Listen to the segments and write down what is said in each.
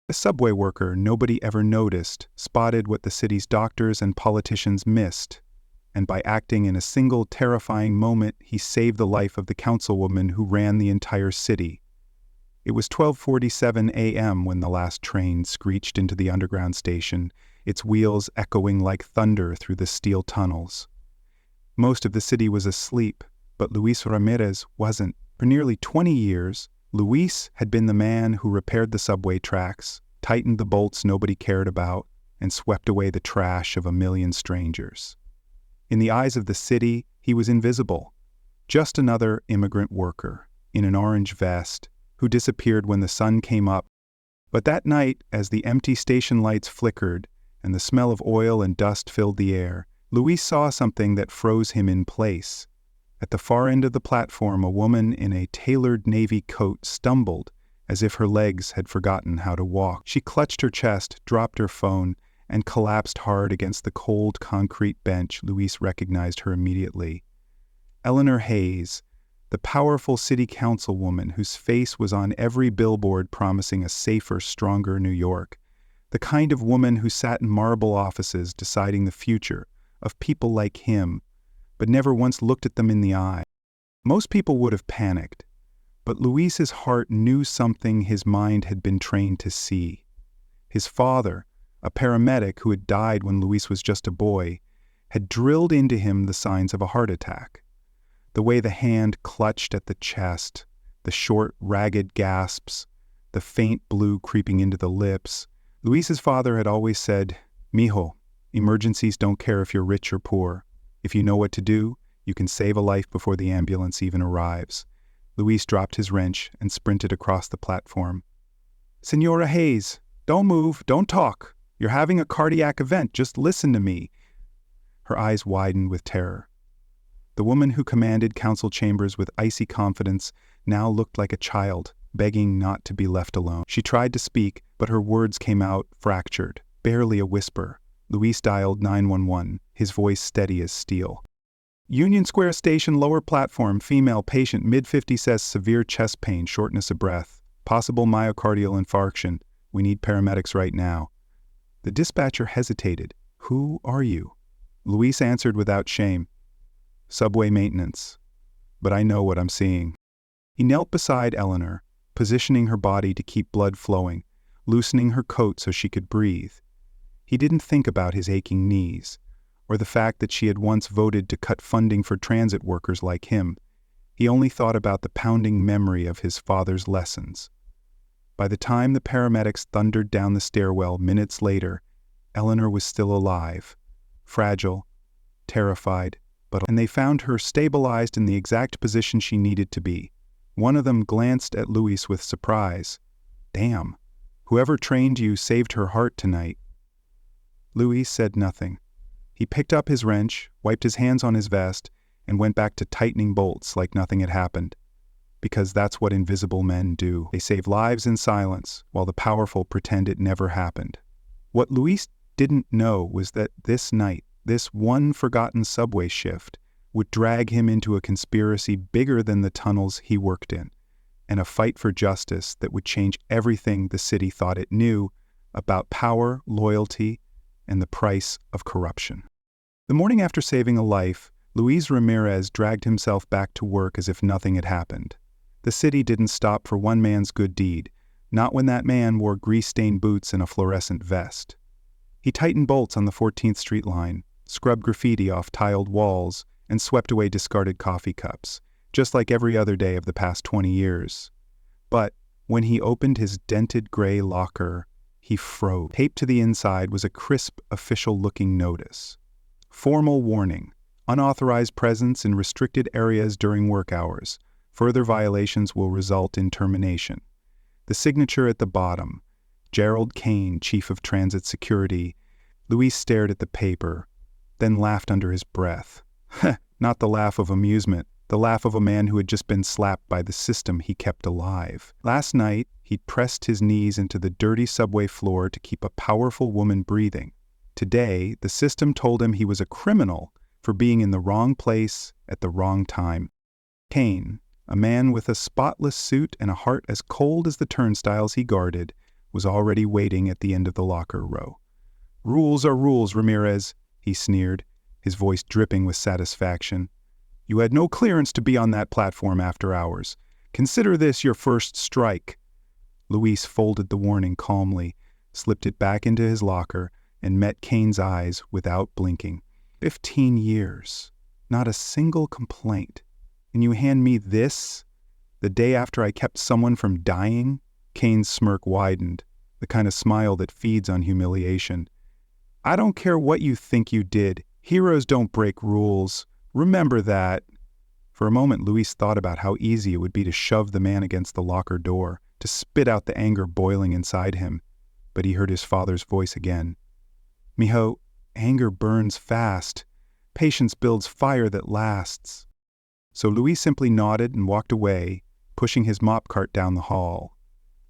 A subway worker nobody ever noticed spotted what the city's doctors and politicians missed, and by acting in a single terrifying moment, he saved the life of the councilwoman who ran the entire city. It was 12:47 a.m. when the last train screeched into the underground station, its wheels echoing like thunder through the steel tunnels. Most of the city was asleep, but Luis Ramirez wasn't. For nearly 20 years, Luis had been the man who repaired the subway tracks, tightened the bolts nobody cared about, and swept away the trash of a million strangers. In the eyes of the city, he was invisible, just another immigrant worker in an orange vest who disappeared when the sun came up. But that night, as the empty station lights flickered and the smell of oil and dust filled the air, Luis saw something that froze him in place. At the far end of the platform, a woman in a tailored navy coat stumbled, as if her legs had forgotten how to walk. She clutched her chest, dropped her phone, and collapsed hard against the cold concrete bench. Luis recognized her immediately. Eleanor Hayes, the powerful city councilwoman whose face was on every billboard promising a safer, stronger New York. The kind of woman who sat in marble offices deciding the future of people like him, but never once looked at them in the eye. Most people would have panicked, but Luis's heart knew something his mind had been trained to see. His father, a paramedic who had died when Luis was just a boy, had drilled into him the signs of a heart attack. The way the hand clutched at the chest, the short, ragged gasps, the faint blue creeping into the lips. Luis's father had always said, "Mijo, emergencies don't care if you're rich or poor. If you know what to do, you can save a life before the ambulance even arrives." Luis dropped his wrench and sprinted across the platform. "Senora Hayes, don't move, don't talk. You're having a cardiac event, just listen to me." Her eyes widened with terror. The woman who commanded council chambers with icy confidence now looked like a child, begging not to be left alone. She tried to speak, but her words came out fractured, barely a whisper. Luis dialed 911, his voice steady as steel. "Union Square Station, lower platform, female patient, mid-50s, says severe chest pain, shortness of breath, possible myocardial infarction. We need paramedics right now." The dispatcher hesitated. "Who are you?" Luis answered without shame. "Subway maintenance. But I know what I'm seeing." He knelt beside Eleanor, positioning her body to keep blood flowing, loosening her coat so she could breathe. He didn't think about his aching knees, or the fact that she had once voted to cut funding for transit workers like him. He only thought about the pounding memory of his father's lessons. By the time the paramedics thundered down the stairwell minutes later, Eleanor was still alive, fragile, terrified, and they found her stabilized in the exact position she needed to be. One of them glanced at Luis with surprise. "Damn, whoever trained you saved her heart tonight." Luis said nothing. He picked up his wrench, wiped his hands on his vest, and went back to tightening bolts like nothing had happened. Because that's what invisible men do. They save lives in silence, while the powerful pretend it never happened. What Luis didn't know was that this night, this one forgotten subway shift, would drag him into a conspiracy bigger than the tunnels he worked in, and a fight for justice that would change everything the city thought it knew about power, loyalty, and the price of corruption. The morning after saving a life, Luis Ramirez dragged himself back to work as if nothing had happened. The city didn't stop for one man's good deed, not when that man wore grease-stained boots and a fluorescent vest. He tightened bolts on the 14th Street line, scrubbed graffiti off tiled walls, and swept away discarded coffee cups, just like every other day of the past 20 years. But when he opened his dented gray locker, he froze. Taped to the inside was a crisp, official-looking notice. Formal warning: unauthorized presence in restricted areas during work hours. Further violations will result in termination. The signature at the bottom: Gerald Kane, Chief of Transit Security. Luis stared at the paper, then laughed under his breath. Not the laugh of amusement, the laugh of a man who had just been slapped by the system he kept alive. Last night, he'd pressed his knees into the dirty subway floor to keep a powerful woman breathing. Today, the system told him he was a criminal for being in the wrong place at the wrong time. Kane, a man with a spotless suit and a heart as cold as the turnstiles he guarded, was already waiting at the end of the locker row. "Rules are rules, Ramirez," he sneered, his voice dripping with satisfaction. "You had no clearance to be on that platform after hours. Consider this your first strike." Luis folded the warning calmly, slipped it back into his locker, and met Kane's eyes without blinking. 15 years. Not a single complaint. And you hand me this? The day after I kept someone from dying? Kane's smirk widened, the kind of smile that feeds on humiliation. "I don't care what you think you did. Heroes don't break rules. Remember that." For a moment, Luis thought about how easy it would be to shove the man against the locker door, to spit out the anger boiling inside him. But he heard his father's voice again. "Mijo, anger burns fast. Patience builds fire that lasts." So Luis simply nodded and walked away, pushing his mop cart down the hall.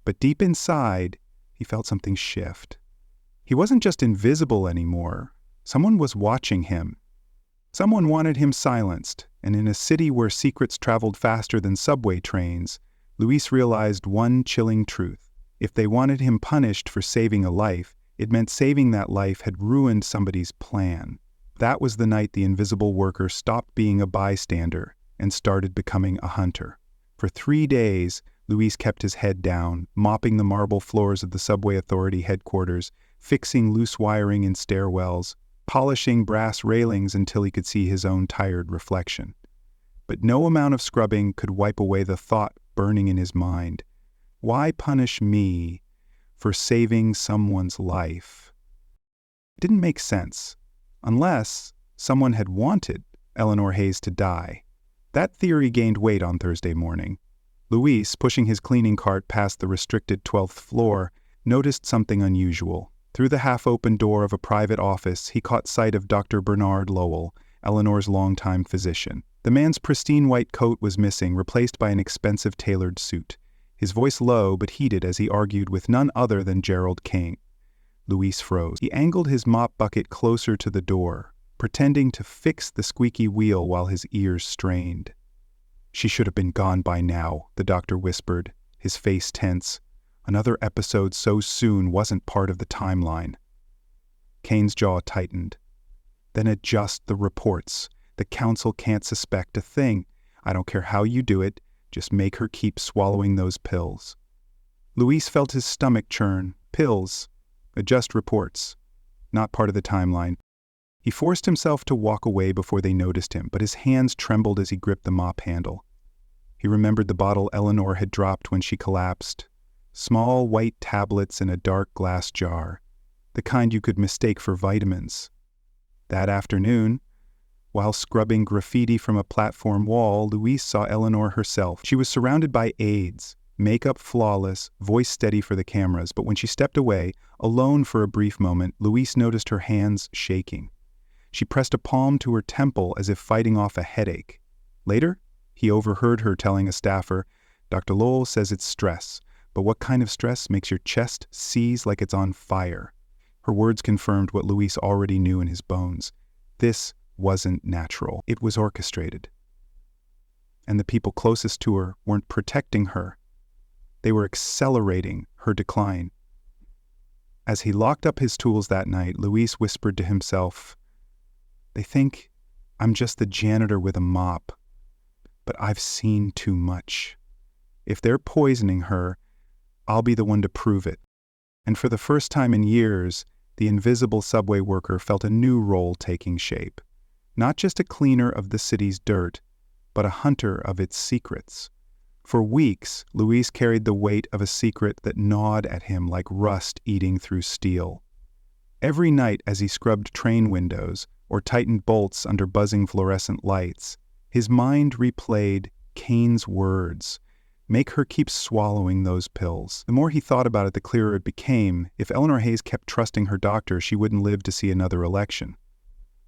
But deep inside, he felt something shift. He wasn't just invisible anymore. Someone was watching him. Someone wanted him silenced, and in a city where secrets traveled faster than subway trains, Luis realized one chilling truth. If they wanted him punished for saving a life, it meant saving that life had ruined somebody's plan. That was the night the invisible worker stopped being a bystander and started becoming a hunter. For 3 days, Luis kept his head down, mopping the marble floors of the Subway Authority headquarters, fixing loose wiring in stairwells, polishing brass railings until he could see his own tired reflection. But no amount of scrubbing could wipe away the thought burning in his mind. Why punish me for saving someone's life? It didn't make sense, unless someone had wanted Eleanor Hayes to die. That theory gained weight on Thursday morning. Luis, pushing his cleaning cart past the restricted 12th floor, noticed something unusual. Through the half-open door of a private office, he caught sight of Dr. Bernard Lowell, Eleanor's longtime physician. The man's pristine white coat was missing, replaced by an expensive tailored suit. His voice low but heated as he argued with none other than Gerald Kane. Luis froze. He angled his mop bucket closer to the door, pretending to fix the squeaky wheel while his ears strained. "She should have been gone by now," the doctor whispered, his face tense. Another episode so soon wasn't part of the timeline. Kane's jaw tightened. "Then adjust the reports. The council can't suspect a thing. I don't care how you do it. Just make her keep swallowing those pills." Luis felt his stomach churn. Pills. Adjust reports. Not part of the timeline. He forced himself to walk away before they noticed him, but his hands trembled as he gripped the mop handle. He remembered the bottle Eleanor had dropped when she collapsed. Small white tablets in a dark glass jar, the kind you could mistake for vitamins. That afternoon, while scrubbing graffiti from a platform wall, Luis saw Eleanor herself. She was surrounded by aides, makeup flawless, voice steady for the cameras, but when she stepped away, alone for a brief moment, Luis noticed her hands shaking. She pressed a palm to her temple as if fighting off a headache. Later, he overheard her telling a staffer, "Dr. Lowell says it's stress, but what kind of stress makes your chest seize like it's on fire?" Her words confirmed what Luis already knew in his bones. This wasn't natural. It was orchestrated. And the people closest to her weren't protecting her. They were accelerating her decline. As he locked up his tools that night, Luis whispered to himself, "They think I'm just the janitor with a mop, but I've seen too much. If they're poisoning her, I'll be the one to prove it." And for the first time in years, the invisible subway worker felt a new role taking shape. Not just a cleaner of the city's dirt, but a hunter of its secrets. For weeks, Luis carried the weight of a secret that gnawed at him like rust eating through steel. Every night as he scrubbed train windows or tightened bolts under buzzing fluorescent lights, his mind replayed Kane's words, "Make her keep swallowing those pills." The more he thought about it, the clearer it became. If Eleanor Hayes kept trusting her doctor, she wouldn't live to see another election.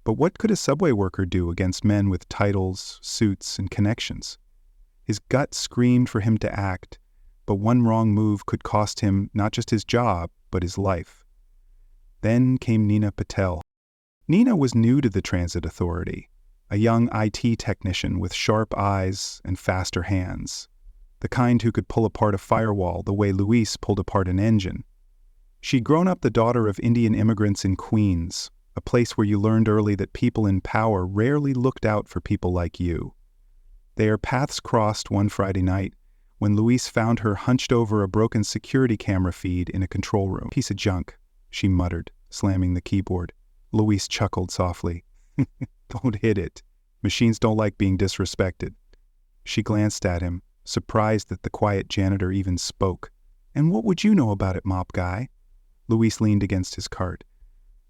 But what could a subway worker do against men with titles, suits, and connections? His gut screamed for him to act, but one wrong move could cost him not just his job, but his life. Then came Nina Patel. Nina was new to the transit authority, a young IT technician with sharp eyes and faster hands, the kind who could pull apart a firewall the way Luis pulled apart an engine. She'd grown up the daughter of Indian immigrants in Queens, a place where you learned early that people in power rarely looked out for people like you. Their paths crossed one Friday night when Louise found her hunched over a broken security camera feed in a control room. "Piece of junk," she muttered, slamming the keyboard. Louise chuckled softly. "Don't hit it. Machines don't like being disrespected." She glanced at him, surprised that the quiet janitor even spoke. "And what would you know about it, mop guy?" Louise leaned against his cart.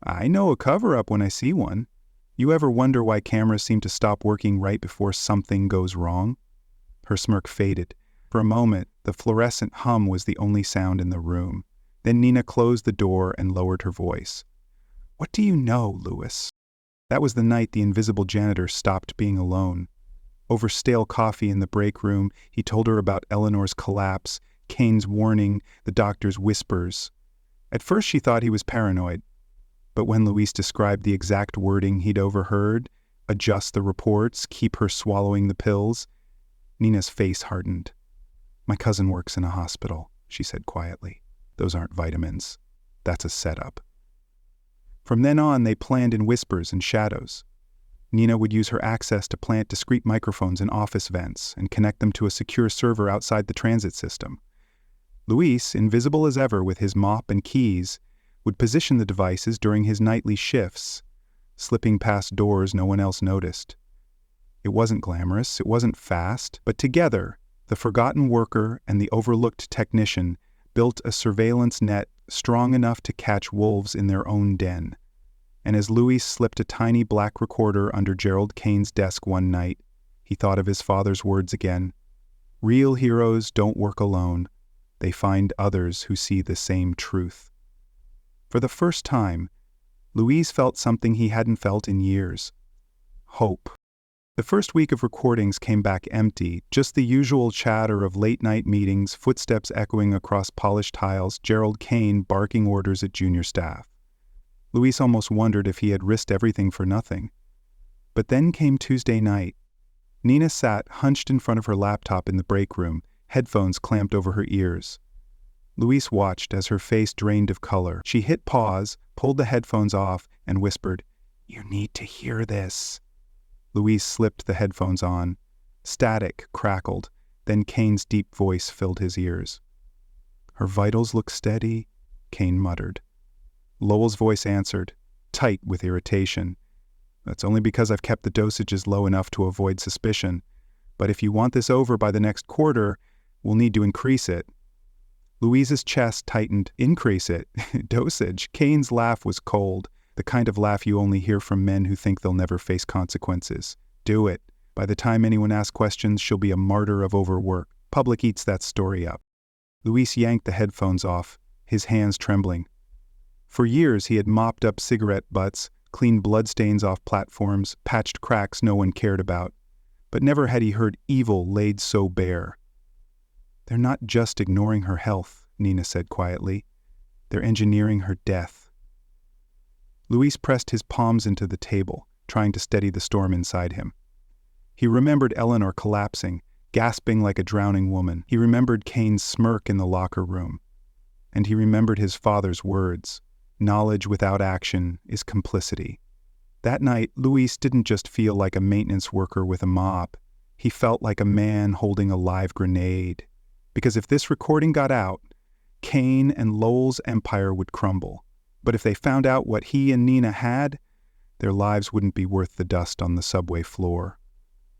"I know a cover-up when I see one. You ever wonder why cameras seem to stop working right before something goes wrong?" Her smirk faded. For a moment, the fluorescent hum was the only sound in the room. Then Nina closed the door and lowered her voice. "What do you know, Louis?" That was the night the invisible janitor stopped being alone. Over stale coffee in the break room, he told her about Eleanor's collapse, Kane's warning, the doctor's whispers. At first she thought he was paranoid. But when Louise described the exact wording he'd overheard, adjust the reports, keep her swallowing the pills, Nina's face hardened. "My cousin works in a hospital," she said quietly. "Those aren't vitamins. That's a setup." From then on, they planned in whispers and shadows. Nina would use her access to plant discreet microphones in office vents and connect them to a secure server outside the transit system. Luis, invisible as ever with his mop and keys, would position the devices during his nightly shifts, slipping past doors no one else noticed. It wasn't glamorous, it wasn't fast, but together, the forgotten worker and the overlooked technician built a surveillance net strong enough to catch wolves in their own den. And as Louis slipped a tiny black recorder under Gerald Kane's desk one night, he thought of his father's words again. "Real heroes don't work alone. They find others who see the same truth." For the first time, Louise felt something he hadn't felt in years. Hope. The first week of recordings came back empty, just the usual chatter of late-night meetings, footsteps echoing across polished tiles, Gerald Kane barking orders at junior staff. Louise almost wondered if he had risked everything for nothing. But then came Tuesday night. Nina sat hunched in front of her laptop in the break room, headphones clamped over her ears. Louise watched as her face drained of color. She hit pause, pulled the headphones off, and whispered, "You need to hear this." Louise slipped the headphones on. Static crackled, then Kane's deep voice filled his ears. "Her vitals look steady," Kane muttered. Lowell's voice answered, tight with irritation. "That's only because I've kept the dosages low enough to avoid suspicion. But if you want this over by the next quarter, we'll need to increase it." Louise's chest tightened. "Increase it? Dosage?" Kane's laugh was cold, the kind of laugh you only hear from men who think they'll never face consequences. "Do it. By the time anyone asks questions, she'll be a martyr of overwork. Public eats that story up." Louis yanked the headphones off, his hands trembling. For years he had mopped up cigarette butts, cleaned bloodstains off platforms, patched cracks no one cared about. But never had he heard evil laid so bare. "They're not just ignoring her health," Nina said quietly. "They're engineering her death." Louis pressed his palms into the table, trying to steady the storm inside him. He remembered Eleanor collapsing, gasping like a drowning woman. He remembered Kane's smirk in the locker room. And he remembered his father's words, "Knowledge without action is complicity." That night, Louis didn't just feel like a maintenance worker with a mop. He felt like a man holding a live grenade. Because if this recording got out, Kane and Lowell's empire would crumble. But if they found out what he and Nina had, their lives wouldn't be worth the dust on the subway floor.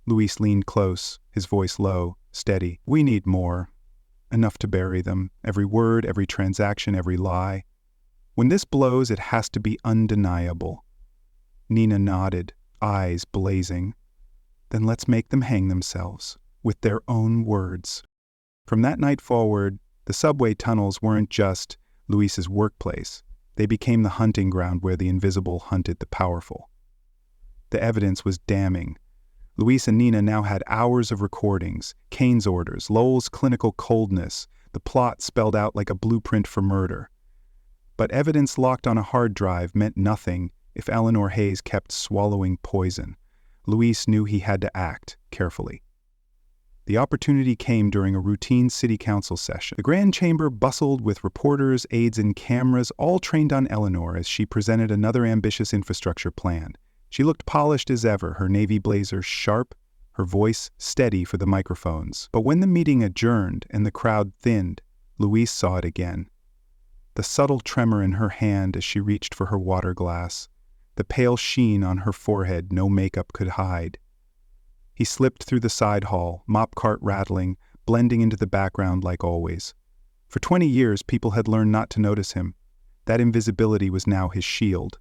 Louis leaned close, his voice low, steady. "We need more. Enough to bury them. Every word, every transaction, every lie. When this blows, it has to be undeniable." Nina nodded, eyes blazing. "Then let's make them hang themselves, with their own words." From that night forward, the subway tunnels weren't just Louis's workplace. They became the hunting ground where the invisible hunted the powerful. The evidence was damning. Louis and Nina now had hours of recordings, Kane's orders, Lowell's clinical coldness, the plot spelled out like a blueprint for murder. But evidence locked on a hard drive meant nothing if Eleanor Hayes kept swallowing poison. Louis knew he had to act carefully. The opportunity came during a routine city council session. The grand chamber bustled with reporters, aides, and cameras, all trained on Eleanor as she presented another ambitious infrastructure plan. She looked polished as ever, her navy blazer sharp, her voice steady for the microphones. But when the meeting adjourned and the crowd thinned, Louise saw it again. The subtle tremor in her hand as she reached for her water glass, the pale sheen on her forehead no makeup could hide. He slipped through the side hall, mop cart rattling, blending into the background like always. For 20 years, people had learned not to notice him. That invisibility was now his shield.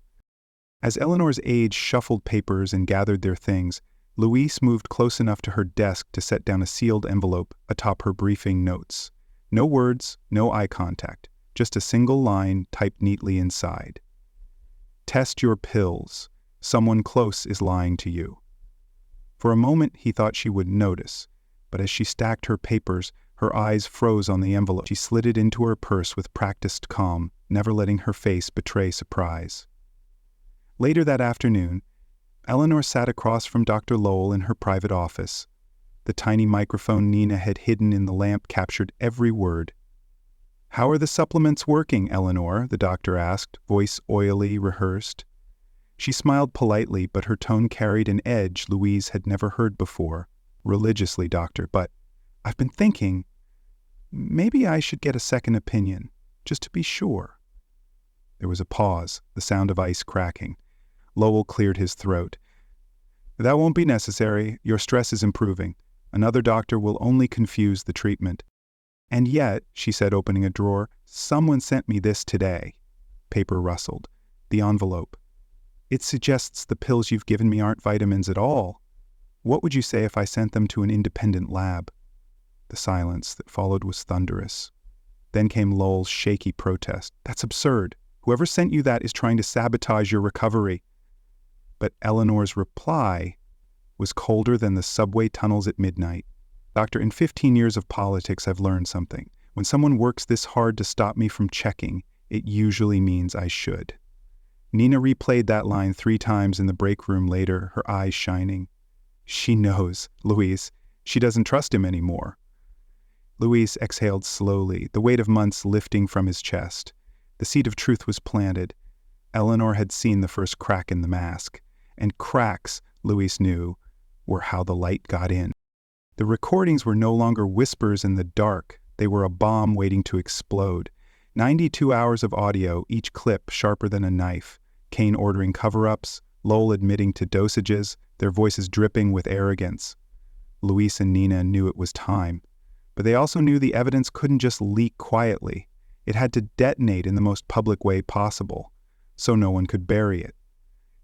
As Eleanor's aides shuffled papers and gathered their things, Louise moved close enough to her desk to set down a sealed envelope atop her briefing notes. No words, no eye contact, just a single line typed neatly inside. Test your pills. Someone close is lying to you. For a moment he thought she wouldn't notice, but as she stacked her papers, her eyes froze on the envelope. She slid it into her purse with practiced calm, never letting her face betray surprise. Later that afternoon, Eleanor sat across from Dr. Lowell in her private office. The tiny microphone Nina had hidden in the lamp captured every word. "How are the supplements working, Eleanor?" the doctor asked, voice oily, rehearsed. She smiled politely, but her tone carried an edge Louise had never heard before. "Religiously, doctor, but I've been thinking, maybe I should get a second opinion, just to be sure." There was a pause, the sound of ice cracking. Lowell cleared his throat. "That won't be necessary. Your stress is improving. Another doctor will only confuse the treatment." "And yet," she said, opening a drawer, "someone sent me this today." Paper rustled. The envelope. "It suggests the pills you've given me aren't vitamins at all. What would you say if I sent them to an independent lab?" The silence that followed was thunderous. Then came Lowell's shaky protest. "That's absurd. Whoever sent you that is trying to sabotage your recovery." But Eleanor's reply was colder than the subway tunnels at midnight. "Doctor, in 15 years of politics, I've learned something. When someone works this hard to stop me from checking, it usually means I should." Nina replayed that line 3 times in the break room later, her eyes shining. "She knows, Louise. She doesn't trust him anymore." Louise exhaled slowly, the weight of months lifting from his chest. The seed of truth was planted. Eleanor had seen the first crack in the mask. And cracks, Louise knew, were how the light got in. The recordings were no longer whispers in the dark. They were a bomb waiting to explode. 92 hours of audio, each clip sharper than a knife. Kane ordering cover-ups, Lowell admitting to dosages, their voices dripping with arrogance. Louise and Nina knew it was time. But they also knew the evidence couldn't just leak quietly. It had to detonate in the most public way possible, so no one could bury it.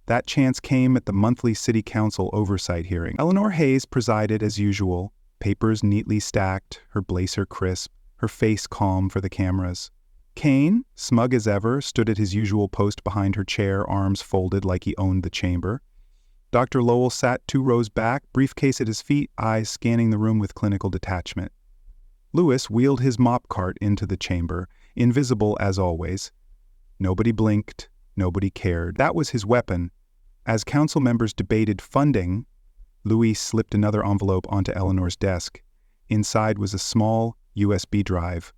That chance came at the monthly city council oversight hearing. Eleanor Hayes presided as usual, papers neatly stacked, her blazer crisp, her face calm for the cameras. Kane, smug as ever, stood at his usual post behind her chair, arms folded like he owned the chamber. Dr. Lowell sat 2 rows back, briefcase at his feet, eyes scanning the room with clinical detachment. Lewis wheeled his mop cart into the chamber, invisible as always. Nobody blinked, nobody cared. That was his weapon. As council members debated funding, Louise slipped another envelope onto Eleanor's desk. Inside was a small USB drive.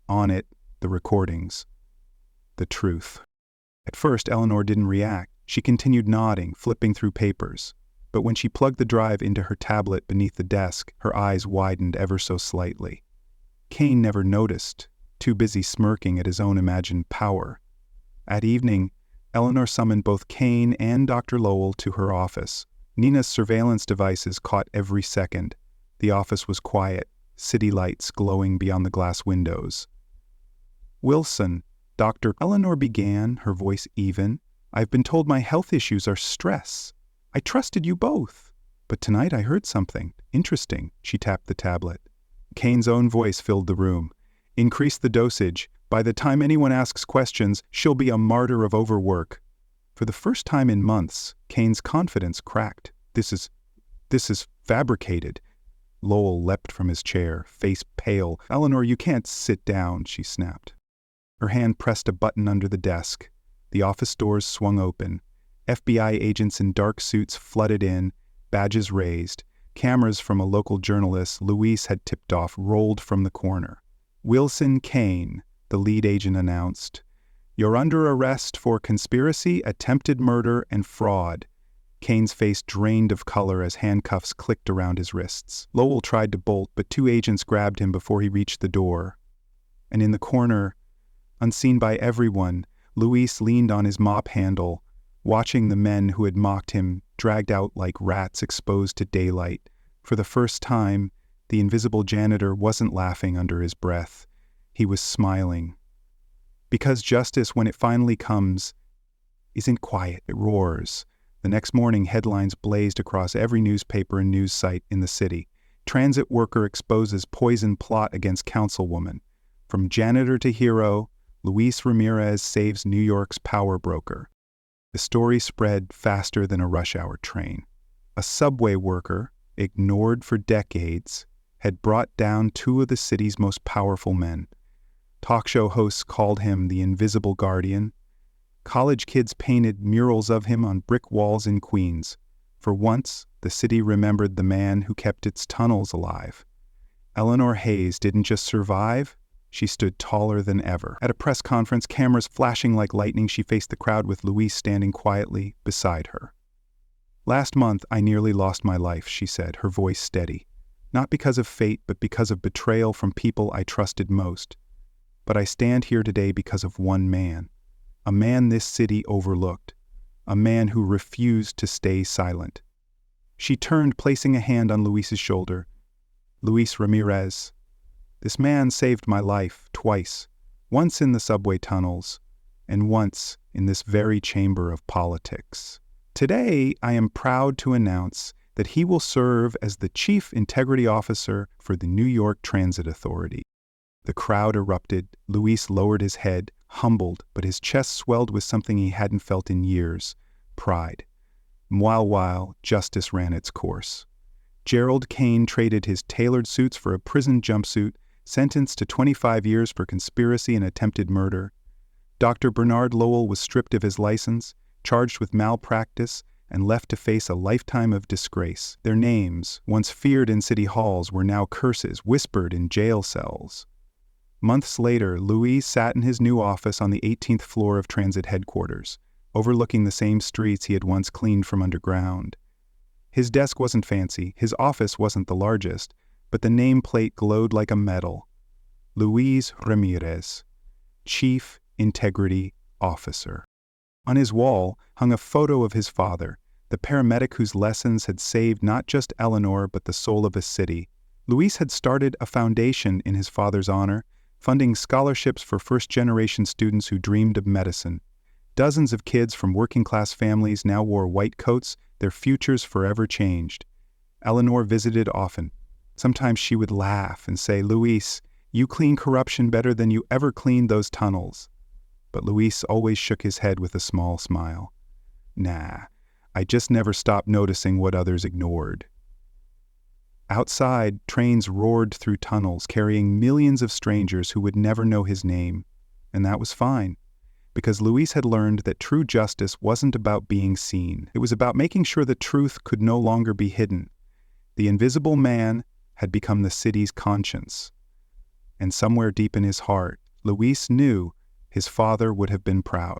On it, the recordings. The truth. At first, Eleanor didn't react. She continued nodding, flipping through papers. But when she plugged the drive into her tablet beneath the desk, her eyes widened ever so slightly. Kane never noticed, too busy smirking at his own imagined power. At evening, Eleanor summoned both Kane and Dr. Lowell to her office. Nina's surveillance devices caught every second. The office was quiet, city lights glowing beyond the glass windows. "Wilson," Dr. Eleanor began, her voice even, "I've been told my health issues are stress. I trusted you both. But tonight I heard something interesting." She tapped the tablet. Kane's own voice filled the room. "Increase the dosage. By the time anyone asks questions, she'll be a martyr of overwork." For the first time in months, Kane's confidence cracked. This is fabricated." Lowell leapt from his chair, face pale. "Eleanor, you can't sit down," she snapped. Her hand pressed a button under the desk. The office doors swung open. FBI agents in dark suits flooded in, badges raised. Cameras from a local journalist Luis had tipped off rolled from the corner. "Wilson Kane," the lead agent announced. "You're under arrest for conspiracy, attempted murder, and fraud." Kane's face drained of color as handcuffs clicked around his wrists. Lowell tried to bolt, but two agents grabbed him before he reached the door. And in the corner, unseen by everyone, Luis leaned on his mop handle, watching the men who had mocked him dragged out like rats exposed to daylight. For the first time, the invisible janitor wasn't laughing under his breath. He was smiling. Because justice, when it finally comes, isn't quiet, it roars. The next morning, headlines blazed across every newspaper and news site in the city. Transit worker exposes poison plot against councilwoman. From janitor to hero, Luis Ramirez saves New York's power broker. The story spread faster than a rush hour train. A subway worker, ignored for decades, had brought down two of the city's most powerful men. Talk show hosts called him the Invisible Guardian. College kids painted murals of him on brick walls in Queens. For once, the city remembered the man who kept its tunnels alive. Eleanor Hayes didn't just survive, she stood taller than ever. At a press conference, cameras flashing like lightning, she faced the crowd with Luis standing quietly beside her. "Last month, I nearly lost my life," she said, her voice steady. "Not because of fate, but because of betrayal from people I trusted most. But I stand here today because of one man. A man this city overlooked. A man who refused to stay silent." She turned, placing a hand on Luis's shoulder. "Luis Ramirez. This man saved my life twice, once in the subway tunnels, and once in this very chamber of politics. Today, I am proud to announce that he will serve as the Chief Integrity Officer for the New York Transit Authority." The crowd erupted. Luis lowered his head, humbled, but his chest swelled with something he hadn't felt in years: pride. While justice ran its course. Gerald Kane traded his tailored suits for a prison jumpsuit, sentenced to 25 years for conspiracy and attempted murder. Dr. Bernard Lowell was stripped of his license, charged with malpractice, and left to face a lifetime of disgrace. Their names, once feared in city halls, were now curses whispered in jail cells. Months later, Luis sat in his new office on the 18th floor of transit headquarters, overlooking the same streets he had once cleaned from underground. His desk wasn't fancy, his office wasn't the largest, but the nameplate glowed like a medal. Luis Ramirez, Chief Integrity Officer. On his wall hung a photo of his father, the paramedic whose lessons had saved not just Eleanor but the soul of a city. Luis had started a foundation in his father's honor, funding scholarships for first-generation students who dreamed of medicine. Dozens of kids from working-class families now wore white coats, their futures forever changed. Eleanor visited often. Sometimes she would laugh and say, "Luis, you clean corruption better than you ever cleaned those tunnels." But Luis always shook his head with a small smile. "Nah, I just never stopped noticing what others ignored." Outside, trains roared through tunnels, carrying millions of strangers who would never know his name. And that was fine, because Luis had learned that true justice wasn't about being seen. It was about making sure the truth could no longer be hidden. The invisible man had become the city's conscience. And somewhere deep in his heart, Luis knew his father would have been proud.